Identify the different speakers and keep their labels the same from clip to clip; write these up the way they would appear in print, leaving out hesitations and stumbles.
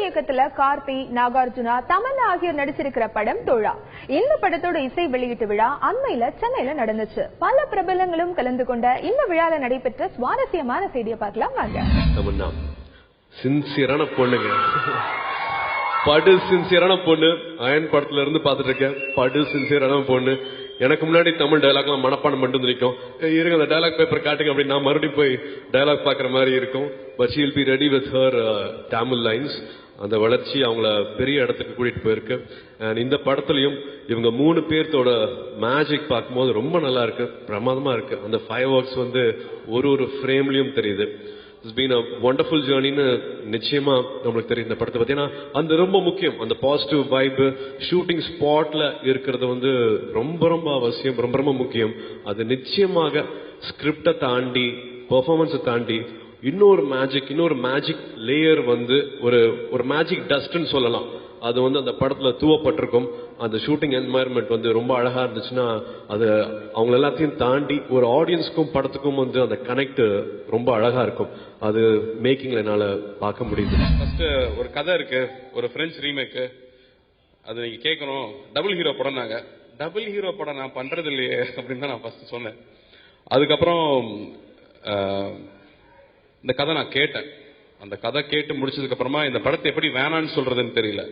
Speaker 1: இயக்கத்துல கார்த்தி, நாகார்ஜுனா, தமன்னா ஆகியோர் நடிச்சிருக்கிற படம் தோழா. இந்த படத்தோட இசை வெளியீட்டு விழா அண்மையில சென்னையில நடந்துச்சு. பல பிரபலங்களும் கலந்து கொண்ட இந்த விழால நடைபெற்ற சுவாரஸ்யமான செய்தியை பார்க்கலாம் வாங்க.
Speaker 2: தமன்னா சின்சியரான பொண்ணுங்க, படு சின்சியரான பொண்ணு. அயன் படத்துல இருந்து பாத்துட்டு இருக்கேன். படு சின்சியரான பொண்ணு. எனக்கு முன்னாடி தமிழ் டயலாக்லாம் மனப்பாடம் மட்டும் நிற்கும். இருங்க அந்த டயலாக் பேப்பர் காட்டுங்க அப்படின்னு நான் மறுபடியும் போய் டயலாக் பாக்குற மாதிரி இருக்கும். But she will be ready with her Tamil lines. அந்த வளர்ச்சி அவங்கள பெரிய இடத்துக்கு கூட்டிட்டு போயிருக்கு. அண்ட் இந்த படத்துலயும் இவங்க 3 பேர்த்தோட மேஜிக் பார்க்கும்போது ரொம்ப நல்லா இருக்கு, பிரமாதமா இருக்கு. அந்த ஃபயர் ஒர்க்ஸ் வந்து ஒரு ஃப்ரேம்லயும் தெரியுது. It's been a wonderful journey னு நிச்சயமா நம்மளுக்கு தெரியும் இந்த படத்தை பத்தி. ஏன்னா அந்த ரொம்ப முக்கியம், அந்த பாசிட்டிவ் வைப் ஷூட்டிங் ஸ்பாட்ல இருக்கிறது வந்து ரொம்ப அவசியம், ரொம்ப முக்கியம். அது நிச்சயமாக ஸ்கிரிப்டை தாண்டி பெர்ஃபார்மன்ஸை தாண்டி இன்னொரு மேஜிக் லேயர் வந்து ஒரு மேஜிக் டஸ்ட்னு சொல்லலாம். அது வந்து அந்த படத்துல தூவப்பட்டிருக்கும். அந்த ஷூட்டிங் என்வாயர்மெண்ட் வந்து ரொம்ப அழகா இருந்துச்சுன்னா அது அவங்க எல்லாத்தையும் தாண்டி ஒரு ஆடியன்ஸ்க்கும் படத்துக்கும் வந்து அந்த கனெக்ட் ரொம்ப அழகா இருக்கும். அது மேக்கிங்ல என்னால பார்க்க முடியுது.
Speaker 3: ஃபர்ஸ்ட் ஒரு கதை இருக்கு, ஒரு பிரெஞ்சு ரீமேக். அது நீங்க கேட்கணும். டபுள் ஹீரோ படம். நாங்க டபுள் ஹீரோ படம் நான் பண்றது இல்லையே அப்படின்னு தான் நான் ஃபர்ஸ்ட் சொன்னேன். அதுக்கப்புறம் இந்த கதை நான் கேட்டேன். அந்த கதை கேட்டு முடிச்சதுக்கு அப்புறமா இந்த படத்தை எப்படி வேணான்னு சொல்றதுன்னு தெரியல.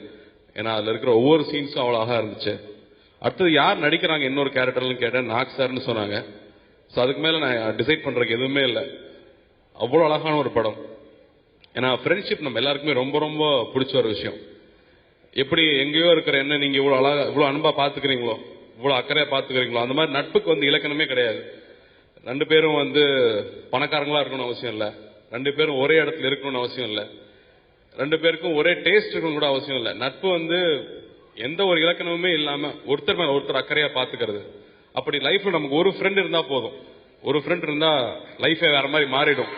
Speaker 3: ஏன்னா அதுல இருக்கிற ஒவ்வொரு சீன்ஸும் அவ்வளவு அழகா இருந்துச்சு. அடுத்தது யார் நடிக்கிறாங்க இன்னொரு கேரக்டர்னு கேட்டேன். நாக் சார்னு சொன்னாங்க. ஸோ அதுக்கு மேல நான் டிசைட் பண்றதுக்கு எதுவுமே இல்லை. அவ்வளோ அழகான ஒரு படம். ஏன்னா ஃப்ரெண்ட்ஷிப் நம்ம எல்லாருக்குமே ரொம்ப பிடிச்ச ஒரு விஷயம். எப்படி எங்கேயோ இருக்கிற என்ன நீங்க இவ்வளவு அழகா இவ்வளவு அன்பா பாத்துக்கிறீங்களோ, இவ்வளவு அக்கறையா பாத்துக்கிறீங்களோ, அந்த மாதிரி நட்புக்கு வந்து இலக்கணமே கிடையாது. 2 பேரும் வந்து பணக்காரங்களா இருக்கணும்னு அவசியம் இல்லை. 2 பேரும் ஒரே இடத்துல இருக்கணும்னு அவசியம் இல்லை. 2 பேருக்கும் ஒரே டேஸ்ட் இருக்கணும் கூட அவசியம் இல்லை. நட்பு வந்து எந்த ஒரு இலக்கணமுமே இல்லாம ஒருத்தர் மேல ஒருத்தர் அக்கறையா பாத்துக்கிறது. அப்படி லைஃப்ல நமக்கு ஒரு ஃப்ரெண்ட் இருந்தா போதும். ஒரு ஃப்ரெண்ட் இருந்தா லைஃபே வேற மாதிரி மாறிடும்.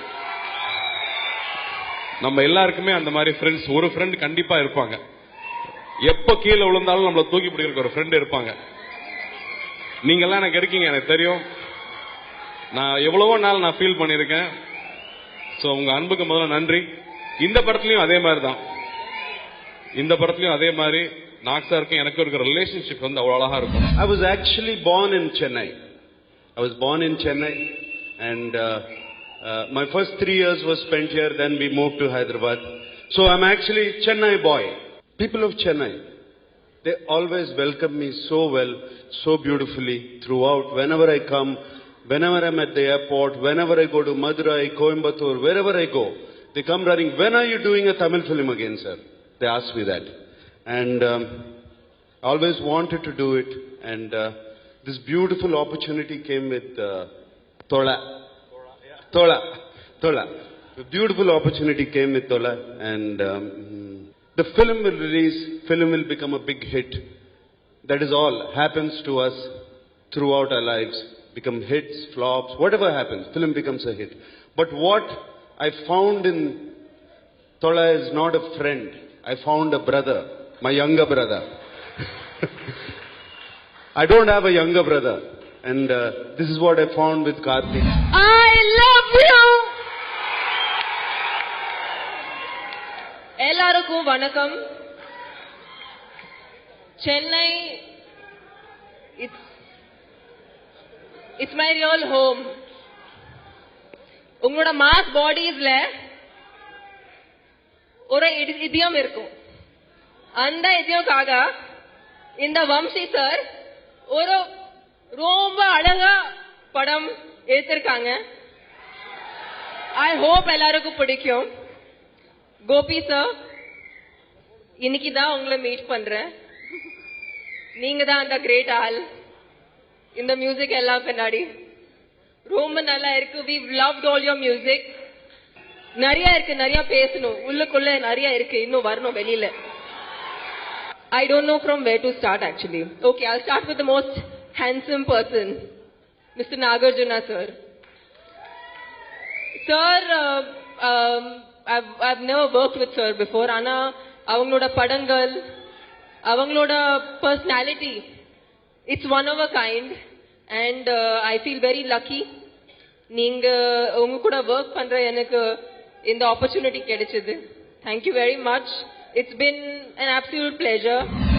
Speaker 3: நம்ம எல்லாருக்குமே அந்த மாதிரி ஃப்ரெண்ட்ஸ், ஒரு ஃப்ரெண்ட் கண்டிப்பா இருப்பாங்க. எப்ப கீழே விழுந்தாலும் நம்மள தூக்கி பிடிக்கிற ஒரு ஃப்ரெண்ட் இருப்பாங்க. நீங்க எல்லாம் எனக்கு இருக்கீங்க, எனக்கு தெரியும். நான் எவ்வளவோ நாள் நான் ஃபீல் பண்ணிருக்கேன். சோ உங்க அன்புக்கு முதல்ல நன்றி. இந்த படத்துலயும் அதே மாதிரி தான். இந்த படத்துலயும் அதே மாதிரி நாக் சாருக்கும் எனக்கு இருக்கிற ரிலேஷன்ஷிப் வந்து அவ்வளவு அழகா இருக்கும்.
Speaker 4: I was actually born in Chennai. And my first 3 years was spent here. Then we moved to Hyderabad. So I'm actually Chennai boy. People of Chennai, they always welcome me so well, so beautifully throughout. Whenever I come, whenever I'm at the airport, whenever I go to Madurai, Coimbatore, wherever I go, they come running. When are you doing a Tamil film again, sir? They ask me that. And I always wanted to do it. And this beautiful opportunity came with Thola. The beautiful opportunity came with Thola. And the film will release, film will become a big hit. That is all happens to us throughout our lives. Become hits, flops, whatever happens, film becomes a hit. But what I found in Thola is not a friend. I found a brother, my younger brother. I don't have a younger brother. And this is what I found with Karthik.
Speaker 5: I love you! எல்லாருக்கும் வணக்கம். Chennai, it's my real home. உங்களோட mass பாடிஸ்ல ஒரு இதயம் இருக்கும். அந்த இதயம்காக இந்த Vamsi sir ஒரு ரொம்ப அழகா படம் எடுத்திருக்காங்க. ஐ ஹோப் எல்லாருக்கும் பிடிக்கும். கோபி சார், இன்னைக்கு தான் உங்களை மீட் பண்றேன். நீங்க தான் அந்த கிரேட் ஆள். இந்த மியூசிக் எல்லாம் பின்னாடி ரொம்ப நல்லா இருக்கு. we loved all your music. நிறைய இருக்கு, நிறைய பேசணும். உள்ளுக்குள்ள நிறைய இருக்கு, இன்னும் வரணும் வெளியில. I don't know from where to start actually. Okay, I'll start with the most handsome person, Mr. Nagarjuna sir. Sir, I've never worked with sir before. Ana avangaloda padangal, avangaloda personality, it's one of a kind. And I feel very lucky. நீங்க உங்க கூட work பண்ற எனக்கு இந்த opportunity கிடைச்சது. Thank you very much. It's been an absolute pleasure.